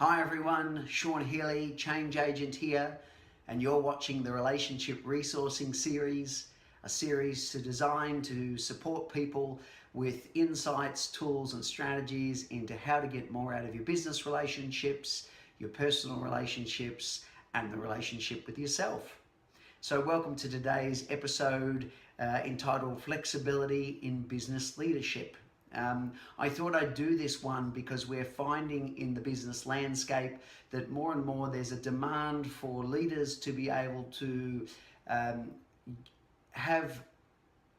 Hi everyone, Sean Healy, Change Agent here, and you're watching the Relationship Resourcing Series, a series designed to support people with insights, tools and strategies into how to get more out of your business relationships, your personal relationships, and the relationship with yourself. So welcome to today's episode entitled Flexibility in Business Leadership. I thought I'd do this one because we're finding in the business landscape that more and more there's a demand for leaders to be able to have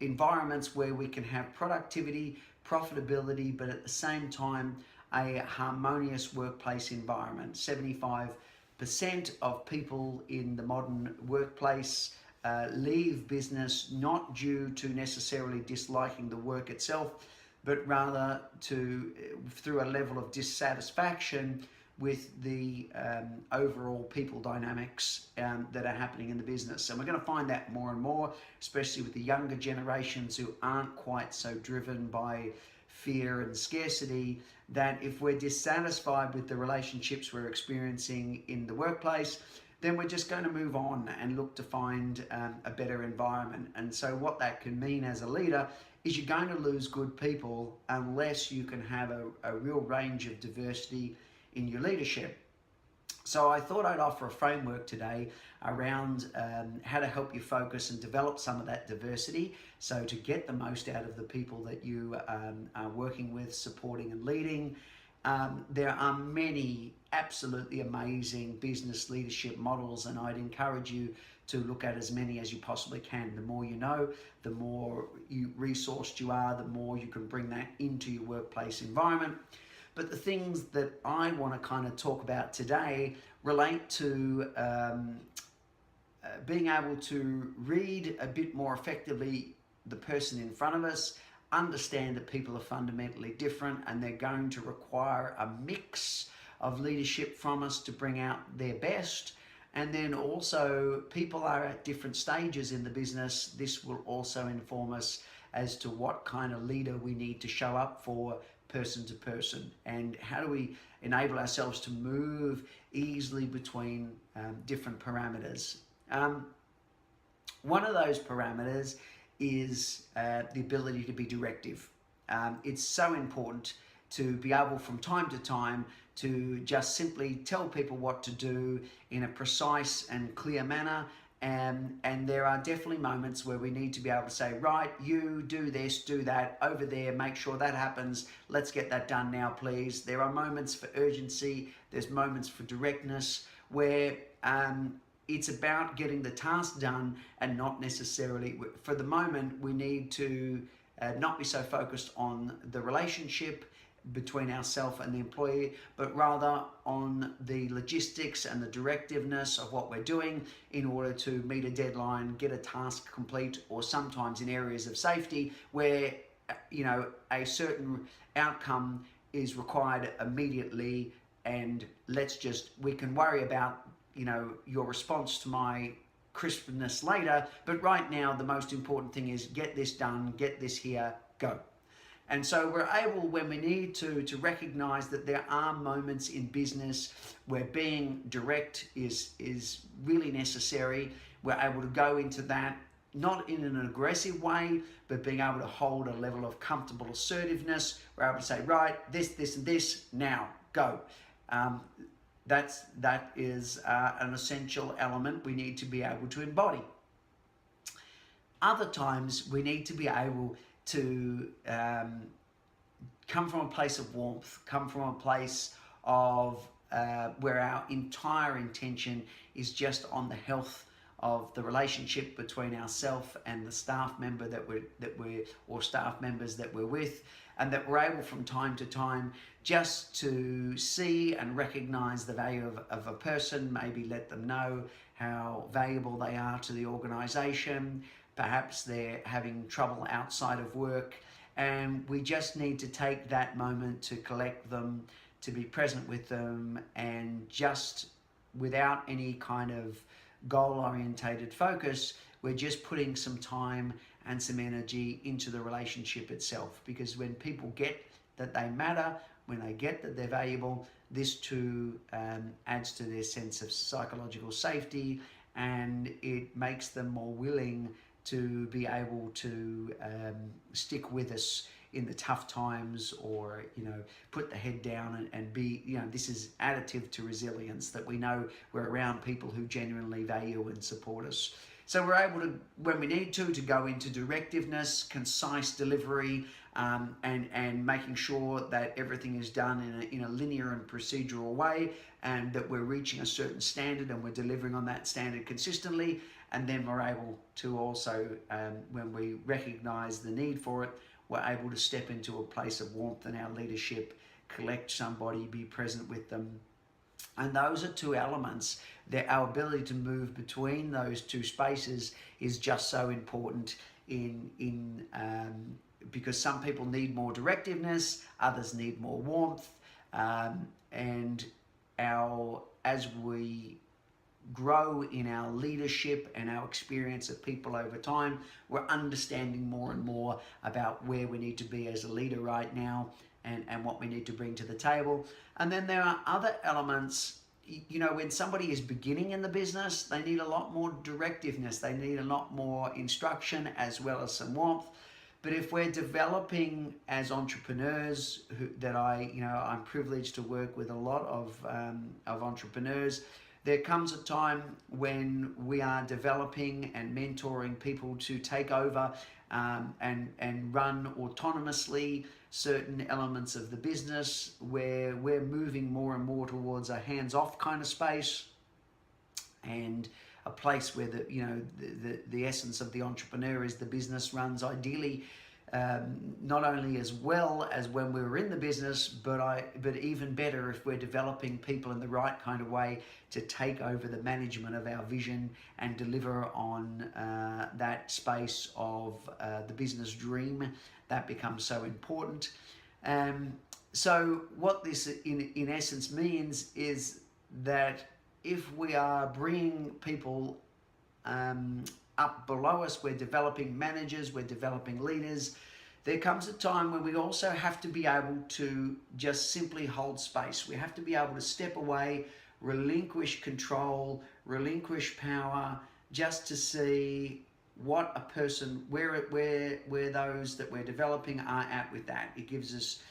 environments where we can have productivity, profitability, but at the same time a harmonious workplace environment. 75% of people in the modern workplace leave business not due to necessarily disliking the work itself, but rather through a level of dissatisfaction with the overall people dynamics that are happening in the business. And we're going to find that more and more, especially with the younger generations who aren't quite so driven by fear and scarcity, that if we're dissatisfied with the relationships we're experiencing in the workplace, then we're just going to move on and look to find a better environment. And so what that can mean as a leader is you're going to lose good people unless you can have a real range of diversity in your leadership. So I thought I'd offer a framework today around how to help you focus and develop some of that diversity, so to get the most out of the people that you are working with, supporting and leading. There are many absolutely amazing business leadership models, and I'd encourage you to look at as many as you possibly can. The more you know, the more resourced you are, the more you can bring that into your workplace environment. But the things that I want to kind of talk about today relate to being able to read a bit more effectively the person in front of us, understand that people are fundamentally different and they're going to require a mix of leadership from us to bring out their best. And then also people are at different stages in the business. This will also inform us as to what kind of leader we need to show up for person to person, and how do we enable ourselves to move easily between different parameters. One of those parameters is the ability to be directive. It's so important to be able from time to time to just simply tell people what to do in a precise and clear manner. And there are definitely moments where we need to be able to say, right, you do this, do that, over there, make sure that happens, let's get that done now, please. There are moments for urgency, there's moments for directness, where it's about getting the task done and not necessarily, for the moment, we need to not be so focused on the relationship between ourselves and the employee, but rather on the logistics and the directiveness of what we're doing in order to meet a deadline, get a task complete, or sometimes in areas of safety where a certain outcome is required immediately, and we can worry about your response to my crispness later, but right now the most important thing is get this done, get this here, go. And so we're able, when we need to recognize that there are moments in business where being direct is really necessary. We're able to go into that, not in an aggressive way, but being able to hold a level of comfortable assertiveness. We're able to say, right, this, and this, now, go. That is an essential element we need to be able to embody. Other times we need to be able to come from a place of warmth, come from a place of where our entire intention is just on the health of the relationship between ourselves and the staff member or staff members that we're with, and that we're able from time to time just to see and recognize the value of a person, maybe let them know how valuable they are to the organization. Perhaps they're having trouble outside of work, and we just need to take that moment to collect them, to be present with them, and just without any kind of goal-orientated focus, we're just putting some time and some energy into the relationship itself. Because when people get that they matter, when they get that they're valuable, this too adds to their sense of psychological safety, and it makes them more willing to be able to stick with us in the tough times, or put the head down and be, this is additive to resilience, that we know we're around people who genuinely value and support us. So we're able to, when we need to go into directiveness, concise delivery, and making sure that everything is done in a linear and procedural way, and that we're reaching a certain standard and we're delivering on that standard consistently. And then we're able to also, when we recognize the need for it, we're able to step into a place of warmth in our leadership, collect somebody, be present with them. And those are two elements that our ability to move between those two spaces is just so important because some people need more directiveness, others need more warmth, and as we grow in our leadership and our experience of people over time, we're understanding more and more about where we need to be as a leader right now, and what we need to bring to the table. And then there are other elements, when somebody is beginning in the business, they need a lot more directiveness, they need a lot more instruction as well as some warmth. But if we're developing as entrepreneurs, I'm privileged to work with a lot of entrepreneurs, there comes a time when we are developing and mentoring people to take over and run autonomously certain elements of the business, where we're moving more and more towards a hands-off kind of space, and a place where the essence of the entrepreneur is the business runs ideally not only as well as when we were in the business, but even better if we're developing people in the right kind of way to take over the management of our vision and deliver on that space of the business dream. That becomes so important. So what this in essence means is that if we are bringing people up below us, we're developing managers, we're developing leaders, there comes a time when we also have to be able to just simply hold space. We have to be able to step away, relinquish control, relinquish power, just to see what a person, where those that we're developing are at with that. It gives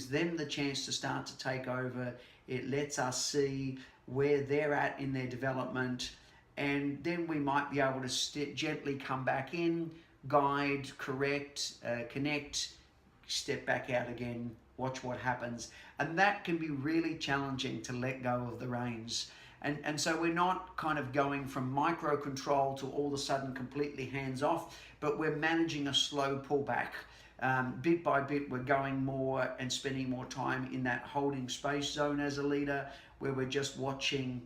them the chance to start to take over. It lets us see where they're at in their development, and then we might be able to gently come back in, guide, correct, connect, step back out again, watch what happens. And that can be really challenging, to let go of the reins. And so we're not kind of going from micro control to all of a sudden completely hands off, but we're managing a slow pullback. Bit by bit, we're going more and spending more time in that holding space zone as a leader, where we're just watching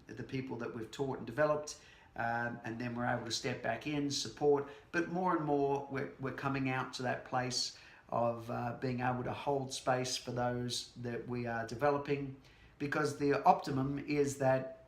the people that we've taught and developed, and then we're able to step back in, support. But more and more, we're coming out to that place of being able to hold space for those that we are developing, because the optimum is that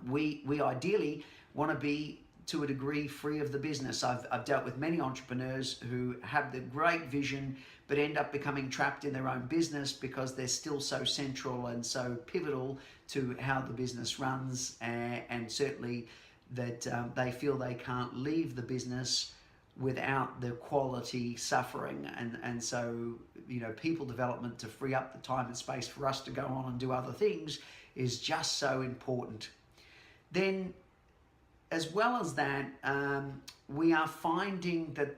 we ideally want to be, to a degree, free of the business. I've dealt with many entrepreneurs who have the great vision but end up becoming trapped in their own business because they're still so central and so pivotal to how the business runs, and certainly that they feel they can't leave the business without the quality suffering. And so, people development to free up the time and space for us to go on and do other things is just so important. Then, as well as that, we are finding that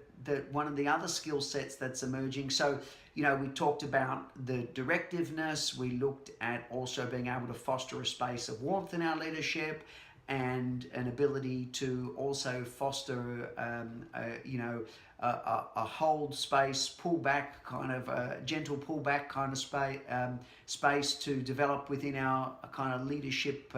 one of the other skill sets that's emerging, so we talked about the directiveness, we looked at also being able to foster a space of warmth in our leadership, and an ability to also foster a hold space, pull back, kind of a gentle pullback kind of space to develop within our kind of leadership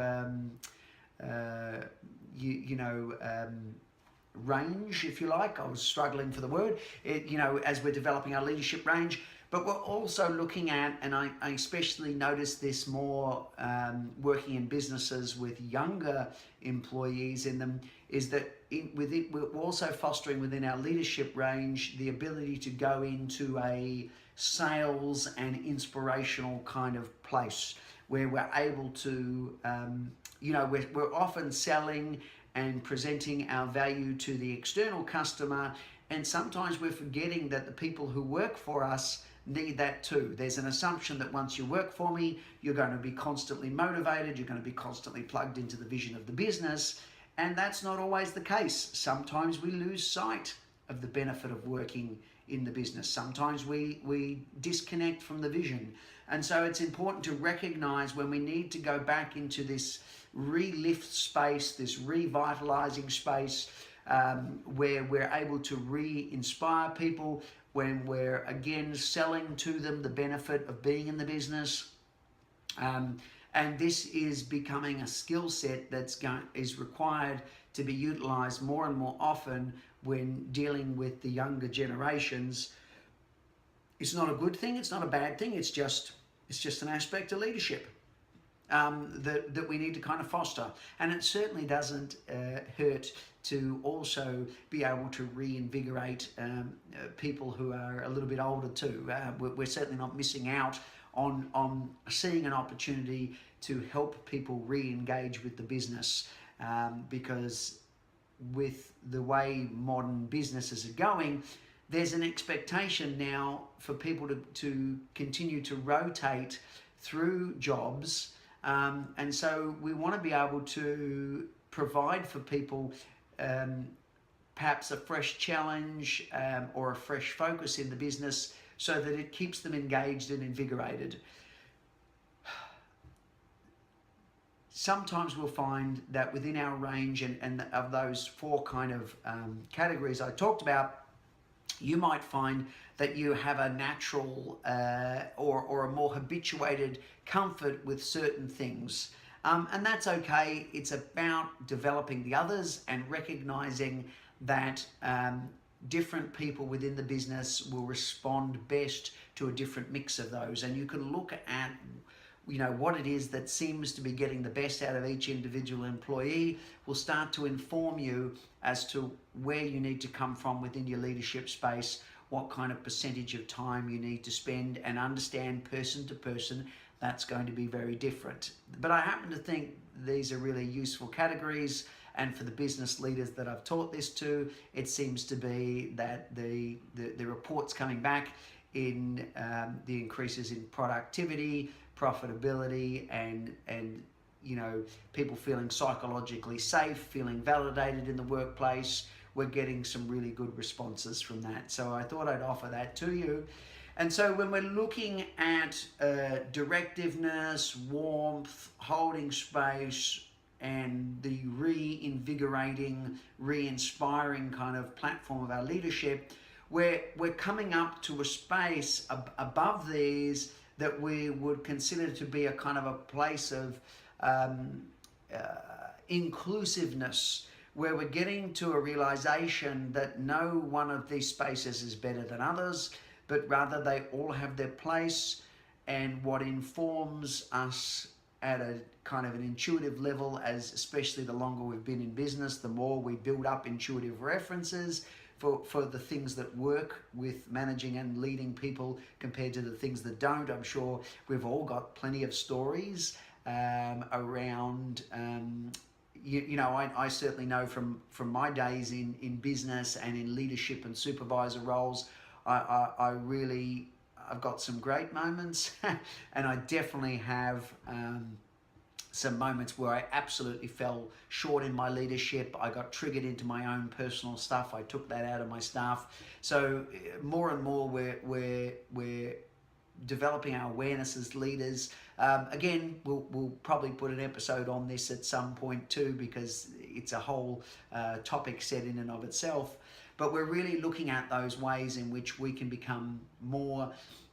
range, if you like. I was struggling for the word, as we're developing our leadership range. But we're also looking at, and I especially notice this more working in businesses with younger employees in them, is that we're also fostering within our leadership range the ability to go into a sales and inspirational kind of place where we're able to, we're often selling and presenting our value to the external customer, and sometimes we're forgetting that the people who work for us need that too. There's an assumption that once you work for me, you're going to be constantly motivated, you're going to be constantly plugged into the vision of the business, and that's not always the case. Sometimes we lose sight of the benefit of working in the business. Sometimes we disconnect from the vision. And so it's important to recognize when we need to go back into this relift space, this revitalizing space, where we're able to re-inspire people, when we're again selling to them the benefit of being in the business. And this is becoming a skill set is required to be utilized more and more often when dealing with the younger generations. It's not a good thing, it's not a bad thing, it's just an aspect of leadership that we need to kind of foster. And it certainly doesn't hurt to also be able to reinvigorate people who are a little bit older too. We're certainly not missing out on seeing an opportunity to help people re-engage with the business, because with the way modern businesses are going, there's an expectation now for people to continue to rotate through jobs, and so we want to be able to provide for people perhaps a fresh challenge or a fresh focus in the business so that it keeps them engaged and invigorated. Sometimes we'll find that within our range and of those four kind of categories I talked about, you might find that you have a natural or a more habituated comfort with certain things. And that's okay. It's about developing the others and recognizing that different people within the business will respond best to a different mix of those. And you can look at what it is that seems to be getting the best out of each individual employee will start to inform you as to where you need to come from within your leadership space, what kind of percentage of time you need to spend, and understand person to person that's going to be very different. But I happen to think these are really useful categories, and for the business leaders that I've taught this to, it seems to be that the reports coming back in the increases in productivity, profitability, and people feeling psychologically safe, feeling validated in the workplace. We're getting some really good responses from that. So I thought I'd offer that to you. And so when we're looking at directiveness, warmth, holding space, and the reinvigorating, re-inspiring kind of platform of our leadership, we're coming up to a space above these that we would consider to be a kind of a place of inclusiveness, where we're getting to a realization that no one of these spaces is better than others, but rather they all have their place. And what informs us at a kind of an intuitive level, as especially the longer we've been in business, the more we build up intuitive references for the things that work with managing and leading people compared to the things that don't. I'm sure we've all got plenty of stories around, I certainly know from my days in business and in leadership and supervisor roles, I've got some great moments and I definitely have some moments where I absolutely fell short in my leadership. I got triggered into my own personal stuff. I took that out of my staff. So more and more we're developing our awareness as leaders. Again, we'll probably put an episode on this at some point too, because it's a whole topic set in and of itself. But we're really looking at those ways in which we can become more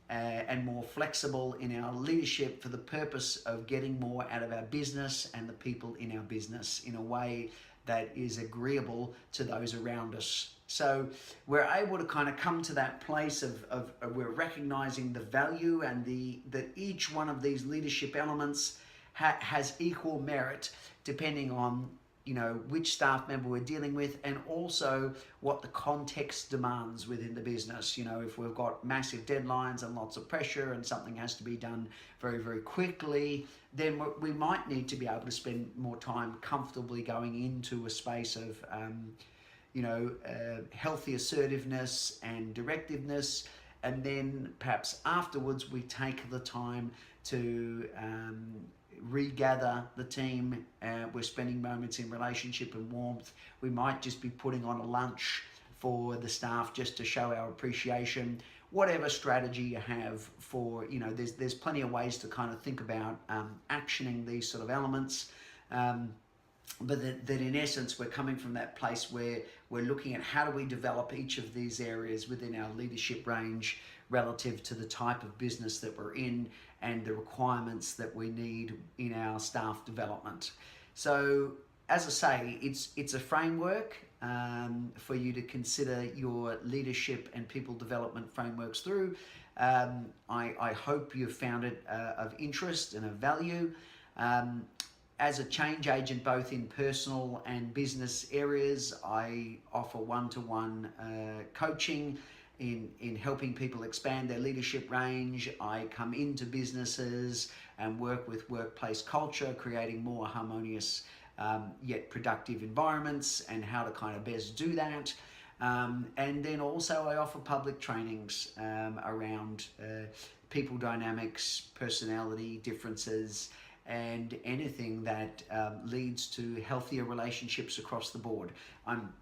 and more flexible in our leadership for the purpose of getting more out of our business and the people in our business in a way that is agreeable to those around us. So we're able to kind of come to that place of we're recognizing the value and that each one of these leadership elements has equal merit, depending on which staff member we're dealing with, and also what the context demands within the business. If we've got massive deadlines and lots of pressure and something has to be done very, very quickly, then we might need to be able to spend more time comfortably going into a space of healthy assertiveness and directiveness, and then perhaps afterwards we take the time to regather the team. We're spending moments in relationship and warmth. We might just be putting on a lunch for the staff just to show our appreciation. Whatever strategy you have for, there's plenty of ways to kind of think about actioning these sort of elements. But that in essence, we're coming from that place where we're looking at how do we develop each of these areas within our leadership range relative to the type of business that we're in and the requirements that we need in our staff development. So as I say, it's a framework for you to consider your leadership and people development frameworks through. I hope you've found it of interest and of value. As a change agent, both in personal and business areas, I offer one-to-one coaching in helping people expand their leadership range. I come into businesses and work with workplace culture, creating more harmonious yet productive environments, and how to kind of best do that. And then also I offer public trainings around people dynamics, personality differences, and anything that leads to healthier relationships across the board. I'm,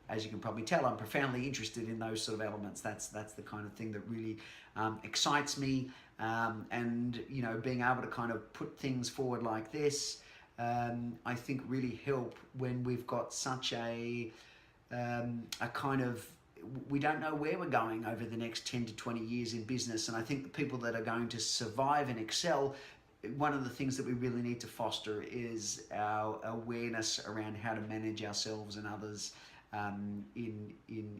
as you can probably tell, I'm profoundly interested in those sort of elements. That's the kind of thing that really excites me. And being able to kind of put things forward like this, I think really help when we've got such a kind of, we don't know where we're going over the next 10 to 20 years in business. And I think the people that are going to survive and excel, one of the things that we really need to foster is our awareness around how to manage ourselves and others in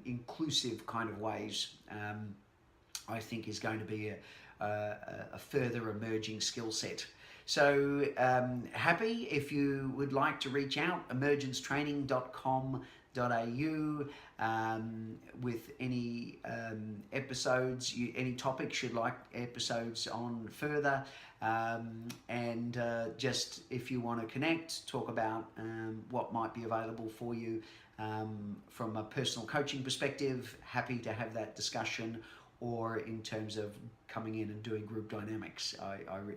inclusive kind of ways. I think is going to be a further emerging skill set. So happy if you would like to reach out, emergencetraining.com.au with any episodes, any topics you'd like episodes on further, and just if you want to connect, talk about what might be available for you from a personal coaching perspective, happy to have that discussion, or in terms of coming in and doing group dynamics.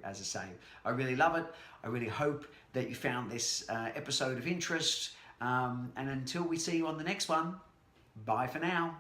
As I say, I really love it. I really hope that you found this episode of interest. And until we see you on the next one, bye for now.